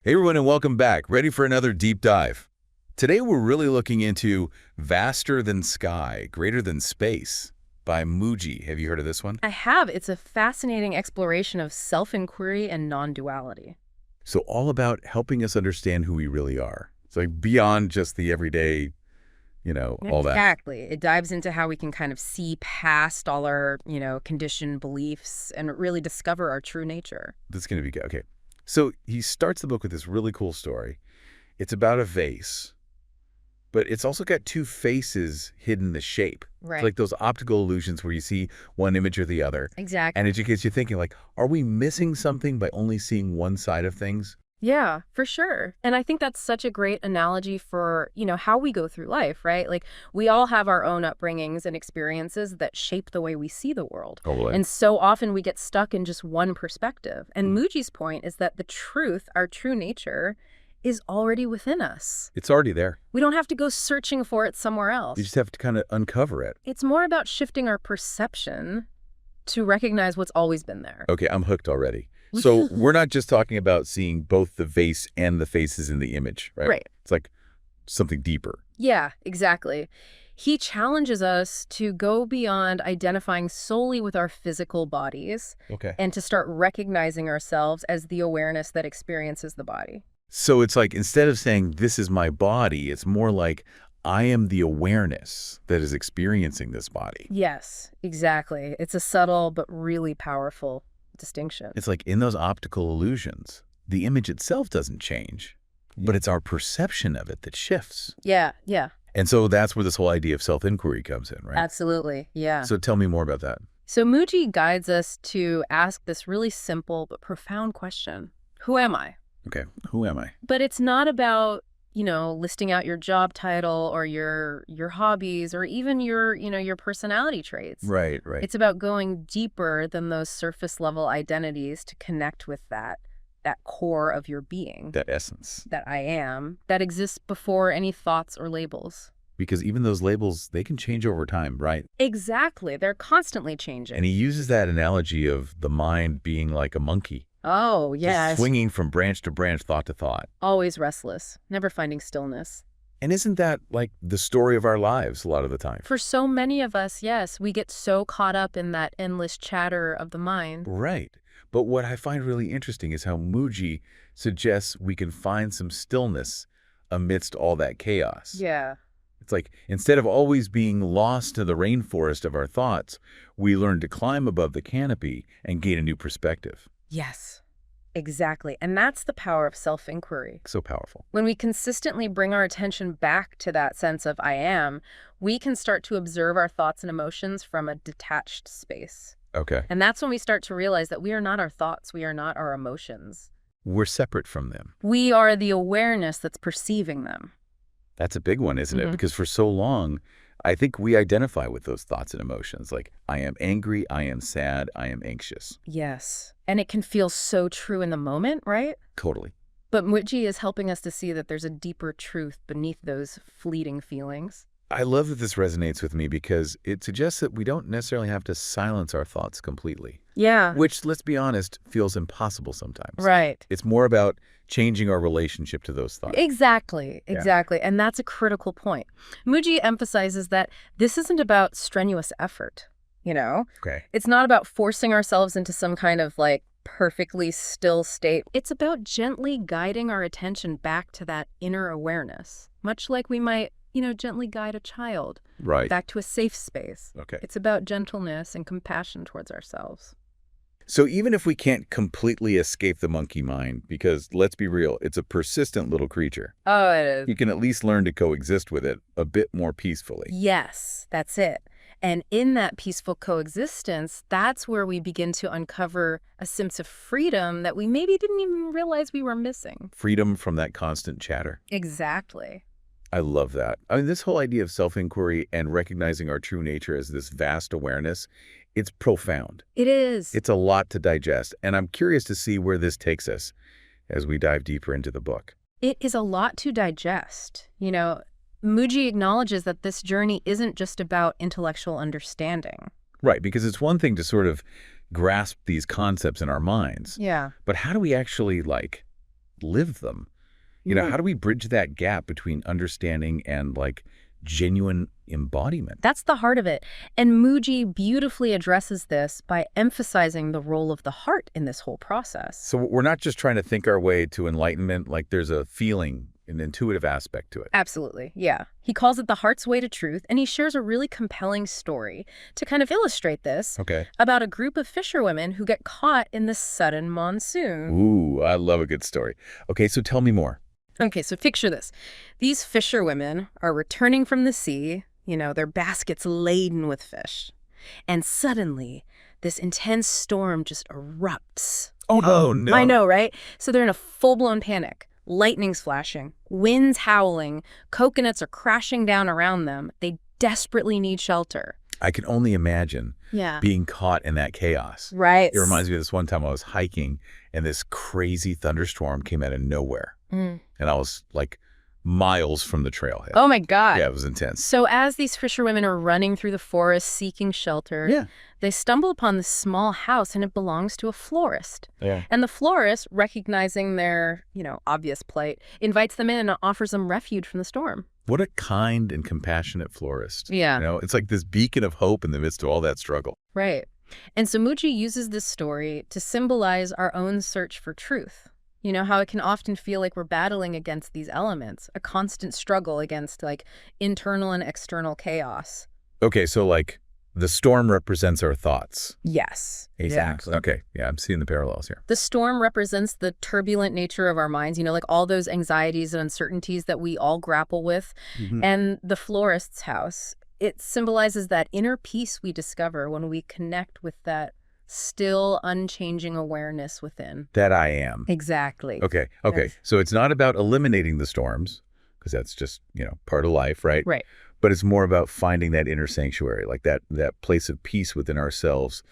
Hey everyone, and welcome back. Ready for another deep dive. Today we're really looking into Vaster Than Sky, Greater Than Space by Mooji. Have you heard of this one? I have. It's a fascinating exploration of self-inquiry and non-duality. So all about helping us understand who we really are. It's like beyond just the everyday, all that. Exactly. It dives into how we can kind of see past all our, conditioned beliefs and really discover our true nature. That's going to be good. Okay. So he starts the book with this really cool story. It's about a vase, but it's also got two faces hidden in the shape. Right. It's like those optical illusions where you see one image or the other. Exactly. And it just gets you thinking, like, are we missing something by only seeing one side of things? Yeah, for sure. And I think that's such a great analogy for, how we go through life, right? Like, we all have our own upbringings and experiences that shape the way we see the world. Totally. And so often we get stuck in just one perspective. And Mooji's point is that the truth, our true nature, is already within us. It's already there. We don't have to go searching for it somewhere else. You just have to kind of uncover it. It's more about shifting our perception to recognize what's always been there. Okay, I'm hooked already. So we're not just talking about seeing both the vase and the faces in the image, right? Right. It's like something deeper. Yeah, exactly. He challenges us to go beyond identifying solely with our physical bodies and to start recognizing ourselves as the awareness that experiences the body. So it's like instead of saying, this is my body, it's more like I am the awareness that is experiencing this body. Yes, exactly. It's a subtle but really powerful distinction. It's like in those optical illusions, the image itself doesn't change, but it's our perception of it that shifts. Yeah. And so that's where this whole idea of self-inquiry comes in, right? Absolutely, yeah. So tell me more about that. So Mooji guides us to ask this really simple but profound question. Who am I? Okay, who am I? But it's not about, listing out your job title or your hobbies or even your personality traits. Right. It's about going deeper than those surface level identities to connect with that core of your being. That essence. That I am, that exists before any thoughts or labels. Because even those labels, they can change over time, right? Exactly. They're constantly changing. And he uses that analogy of the mind being like a monkey. Oh, yes. Swinging from branch to branch, thought to thought. Always restless, never finding stillness. And isn't that like the story of our lives a lot of the time? For so many of us, yes. We get so caught up in that endless chatter of the mind. Right. But what I find really interesting is how Mooji suggests we can find some stillness amidst all that chaos. Yeah. It's like instead of always being lost to the rainforest of our thoughts, we learn to climb above the canopy and gain a new perspective. Yes, exactly. And that's the power of self-inquiry. So powerful. When we consistently bring our attention back to that sense of I am, we can start to observe our thoughts and emotions from a detached space. Okay. And that's when we start to realize that we are not our thoughts. We are not our emotions. We're separate from them. We are the awareness that's perceiving them. That's a big one, isn't it? Because for so long, I think we identify with those thoughts and emotions. Like, I am angry, I am sad, I am anxious. Yes. And it can feel so true in the moment, right? Totally. But Mooji is helping us to see that there's a deeper truth beneath those fleeting feelings. I love that this resonates with me because it suggests that we don't necessarily have to silence our thoughts completely. Yeah. Which, let's be honest, feels impossible sometimes. Right. It's more about changing our relationship to those thoughts. Exactly. And that's a critical point. Mooji emphasizes that this isn't about strenuous effort, Okay. It's not about forcing ourselves into some kind of perfectly still state. It's about gently guiding our attention back to that inner awareness, much like we might, gently guide a child back to a safe space. Okay. It's about gentleness and compassion towards ourselves. So even if we can't completely escape the monkey mind, because let's be real, it's a persistent little creature. Oh, it is. You can at least learn to coexist with it a bit more peacefully. Yes, that's it. And in that peaceful coexistence, that's where we begin to uncover a sense of freedom that we maybe didn't even realize we were missing. Freedom from that constant chatter. Exactly. I love that. I mean, this whole idea of self-inquiry and recognizing our true nature as this vast awareness, it's profound. It is. It's a lot to digest, and I'm curious to see where this takes us as we dive deeper into the book. It is a lot to digest. Mooji acknowledges that this journey isn't just about intellectual understanding. Right, because it's one thing to sort of grasp these concepts in our minds. Yeah. But how do we actually, live them. How do we bridge that gap between understanding and, like, genuine embodiment? That's the heart of it. And Mooji beautifully addresses this by emphasizing the role of the heart in this whole process. So we're not just trying to think our way to enlightenment, like there's a feeling, an intuitive aspect to it. Absolutely, yeah. He calls it the heart's way to truth, and he shares a really compelling story to kind of illustrate this about a group of fisherwomen who get caught in the sudden monsoon. Ooh, I love a good story. Okay, so tell me more. Okay, so picture this. These fisherwomen are returning from the sea, their baskets laden with fish. And suddenly, this intense storm just erupts. Oh, no. I know, right? So they're in a full-blown panic. Lightning's flashing, winds howling, coconuts are crashing down around them. They desperately need shelter. I can only imagine being caught in that chaos. Right. It reminds me of this one time I was hiking, and this crazy thunderstorm came out of nowhere. And I was, like, miles from the trailhead. Oh, my God. Yeah, it was intense. So as these fisherwomen are running through the forest seeking shelter, they stumble upon this small house, and it belongs to a florist. And the florist, recognizing their, obvious plight, invites them in and offers them refuge from the storm. What a kind and compassionate florist. Yeah. It's like this beacon of hope in the midst of all that struggle. Right. And so Mooji uses this story to symbolize our own search for truth. How it can often feel like we're battling against these elements, a constant struggle against, like, internal and external chaos. Okay, so, like, the storm represents our thoughts. Yes, exactly. Yeah. Okay, yeah, I'm seeing the parallels here. The storm represents the turbulent nature of our minds, like all those anxieties and uncertainties that we all grapple with. And the florist's house, it symbolizes that inner peace we discover when we connect with that still unchanging awareness within. That I am. Exactly. Okay. Yes. So it's not about eliminating the storms, because that's just, part of life, right? Right. But it's more about finding that inner sanctuary, like that place of peace within ourselves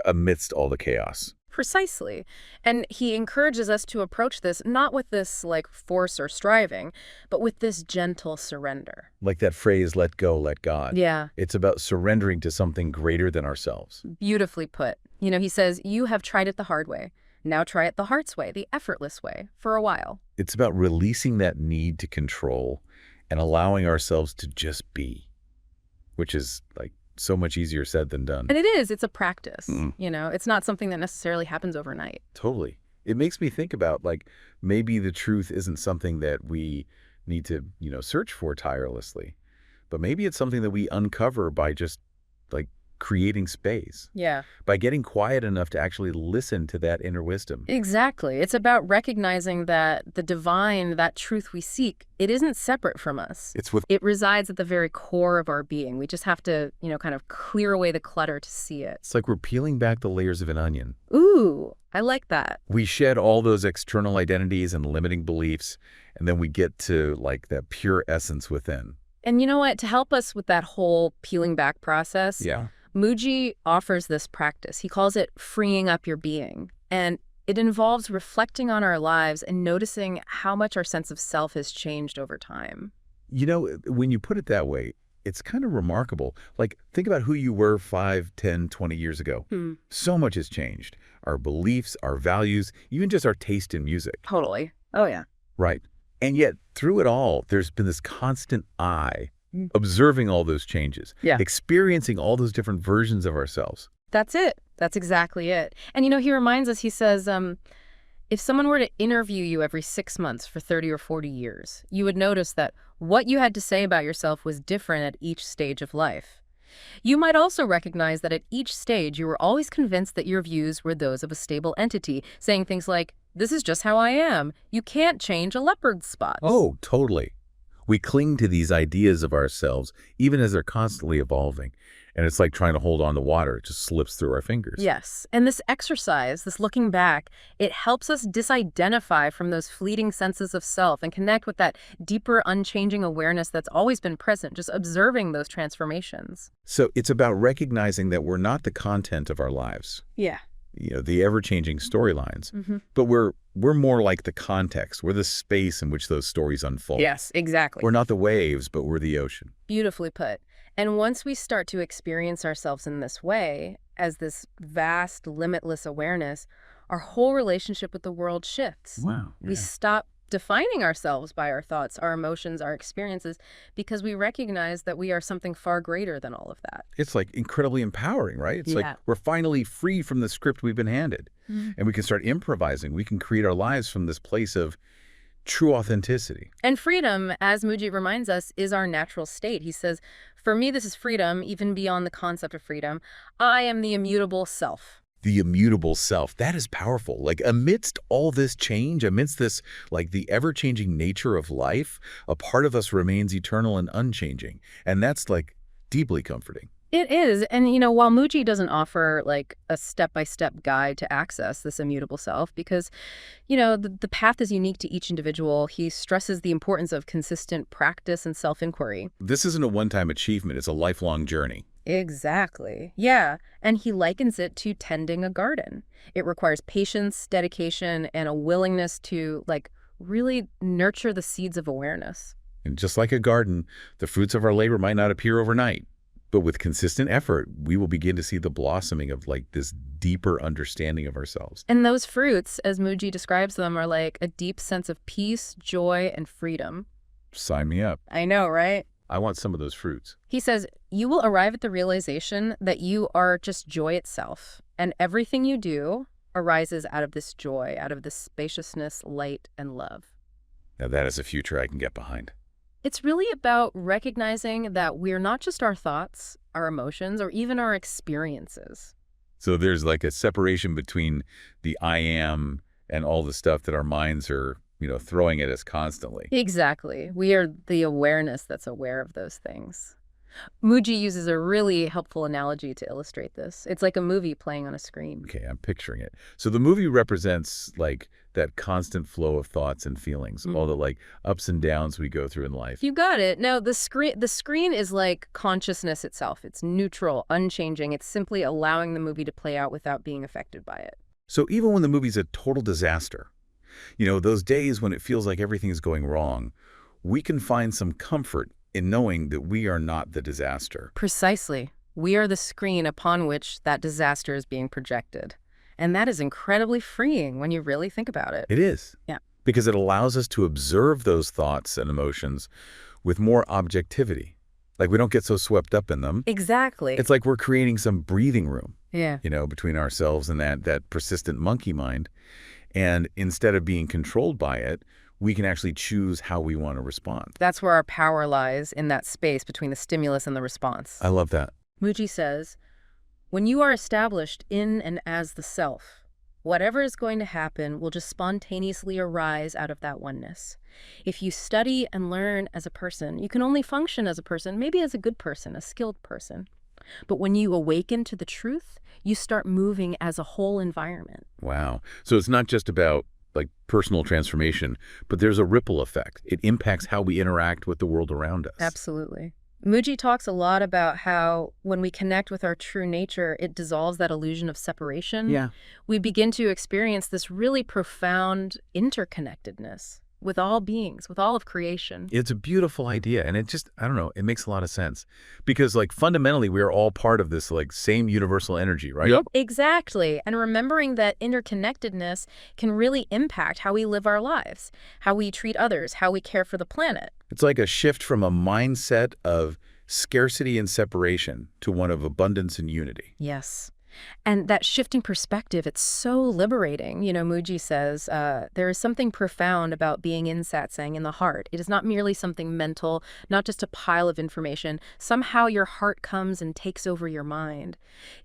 amidst all the chaos. Precisely. And he encourages us to approach this not with this, like, force or striving, but with this gentle surrender. Like that phrase, let go, let God. Yeah. It's about surrendering to something greater than ourselves. Beautifully put. He says, you have tried it the hard way. Now try it the heart's way, the effortless way, for a while. It's about releasing that need to control and allowing ourselves to just be, which is, like, so much easier said than done. And it is. It's a practice. It's not something that necessarily happens overnight. Totally. It makes me think about, like, maybe the truth isn't something that we need to, search for tirelessly, but maybe it's something that we uncover by just, like, creating space. Yeah. By getting quiet enough to actually listen to that inner wisdom. Exactly. It's about recognizing that the divine, that truth we seek, it isn't separate from us. It resides at the very core of our being. We just have to, kind of clear away the clutter to see it. It's like we're peeling back the layers of an onion. Ooh, I like that. We shed all those external identities and limiting beliefs, and then we get to, like, that pure essence within. And you know what? To help us with that whole peeling back process, Mooji offers this practice. He calls it freeing up your being. And it involves reflecting on our lives and noticing how much our sense of self has changed over time. When you put it that way, it's kind of remarkable. Like, think about who you were 5, 10, 20 years ago. So much has changed. Our beliefs, our values, even just our taste in music. Totally. Oh, yeah. Right. And yet, through it all, there's been this constant eye observing all those changes, experiencing all those different versions of ourselves. That's it. That's exactly it. And, he reminds us, he says, if someone were to interview you every 6 months for 30 or 40 years, you would notice that what you had to say about yourself was different at each stage of life. You might also recognize that at each stage, you were always convinced that your views were those of a stable entity, saying things like, this is just how I am. You can't change a leopard's spots. Oh, totally. We cling to these ideas of ourselves, even as they're constantly evolving. And it's like trying to hold on to water. It just slips through our fingers. Yes. And this exercise, this looking back, it helps us disidentify from those fleeting senses of self and connect with that deeper, unchanging awareness that's always been present, just observing those transformations. So it's about recognizing that we're not the content of our lives. Yeah. The ever-changing storylines. But we're more like the context. We're the space in which those stories unfold. Yes, exactly. We're not the waves, but we're the ocean. Beautifully put. And once we start to experience ourselves in this way, as this vast, limitless awareness, our whole relationship with the world shifts. Wow. We Yeah. stop defining ourselves by our thoughts, our emotions, our experiences, because we recognize that we are something far greater than all of that. It's like incredibly empowering, right? It's like Yeah. we're finally free from the script we've been handed. And we can start improvising. We can create our lives from this place of true authenticity. And freedom, as Mooji reminds us, is our natural state. He says, for me, this is freedom, even beyond the concept of freedom. I am the immutable self. The immutable self, that is powerful. Like amidst all this change, amidst this, like the ever-changing nature of life, a part of us remains eternal and unchanging. And that's like deeply comforting. It is. And, while Mooji doesn't offer like a step-by-step guide to access this immutable self, because, the path is unique to each individual, he stresses the importance of consistent practice and self-inquiry. This isn't a one-time achievement, it's a lifelong journey. Exactly. Yeah. And he likens it to tending a garden. It requires patience, dedication, and a willingness to, really nurture the seeds of awareness. And just like a garden, the fruits of our labor might not appear overnight. But with consistent effort, we will begin to see the blossoming of this deeper understanding of ourselves. And those fruits, as Mooji describes them, are like a deep sense of peace, joy, and freedom. Sign me up. I know, right? I want some of those fruits. He says, you will arrive at the realization that you are just joy itself, and everything you do arises out of this joy, out of this spaciousness, light, and love. Now that is a future I can get behind. It's really about recognizing that we're not just our thoughts, our emotions, or even our experiences. So there's like a separation between the I am and all the stuff that our minds are, throwing at us constantly. Exactly. We are the awareness that's aware of those things. Mooji uses a really helpful analogy to illustrate this. It's like a movie playing on a screen. Okay, I'm picturing it. So the movie represents that constant flow of thoughts and feelings, all the ups and downs we go through in life. You got it. No, the screen is like consciousness itself. It's neutral, unchanging. It's simply allowing the movie to play out without being affected by it. So even when the movie's a total disaster, those days when it feels like everything is going wrong, we can find some comfort in knowing that we are not the disaster. Precisely. We are the screen upon which that disaster is being projected. And that is incredibly freeing when you really think about it. It is. Yeah. Because it allows us to observe those thoughts and emotions with more objectivity. Like we don't get so swept up in them. Exactly. It's like we're creating some breathing room, Yeah. between ourselves and that persistent monkey mind. And instead of being controlled by it, we can actually choose how we want to respond. That's where our power lies, in that space between the stimulus and the response. I love that. Mooji says, when you are established in and as the self, whatever is going to happen will just spontaneously arise out of that oneness. If you study and learn as a person, you can only function as a person, maybe as a good person, a skilled person. But when you awaken to the truth, you start moving as a whole environment. Wow. So it's not just about personal transformation, but there's a ripple effect. It impacts how we interact with the world around us. Absolutely. Mooji talks a lot about how when we connect with our true nature, it dissolves that illusion of separation. Yeah. We begin to experience this really profound interconnectedness with all beings, with all of creation. It's a beautiful idea. And it just, I don't know, it makes a lot of sense. Because fundamentally, we're all part of this same universal energy, right? Yep. Exactly. And remembering that interconnectedness can really impact how we live our lives, how we treat others, how we care for the planet. It's like a shift from a mindset of scarcity and separation to one of abundance and unity. Yes. And that shifting perspective, it's so liberating. Mooji says, there is something profound about being in satsang in the heart. It is not merely something mental, not just a pile of information. Somehow your heart comes and takes over your mind.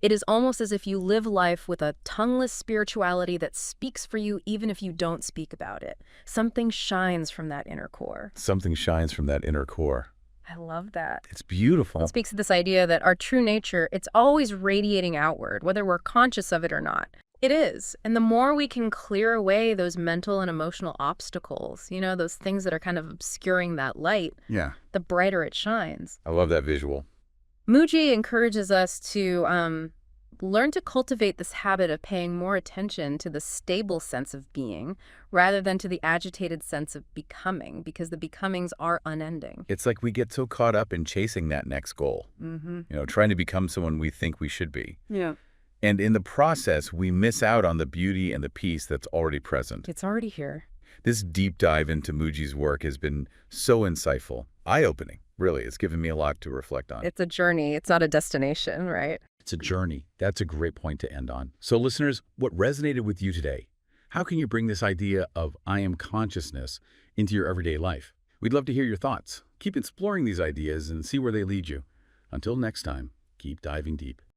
It is almost as if you live life with a tongueless spirituality that speaks for you even if you don't speak about it. Something shines from that inner core. Something shines from that inner core. I love that. It's beautiful. It speaks to this idea that our true nature, it's always radiating outward, whether we're conscious of it or not. It is. And the more we can clear away those mental and emotional obstacles, those things that are kind of obscuring that light, Yeah. the brighter it shines. I love that visual. Mooji encourages us to learn to cultivate this habit of paying more attention to the stable sense of being rather than to the agitated sense of becoming, because the becomings are unending. It's like we get so caught up in chasing that next goal, Mm-hmm. trying to become someone we think we should be. Yeah. And in the process, we miss out on the beauty and the peace that's already present. It's already here. This deep dive into Mooji's work has been so insightful, eye-opening, really. It's given me a lot to reflect on. It's a journey. It's not a destination, right? It's a journey. That's a great point to end on. So listeners, what resonated with you today? How can you bring this idea of I am consciousness into your everyday life? We'd love to hear your thoughts. Keep exploring these ideas and see where they lead you. Until next time, keep diving deep.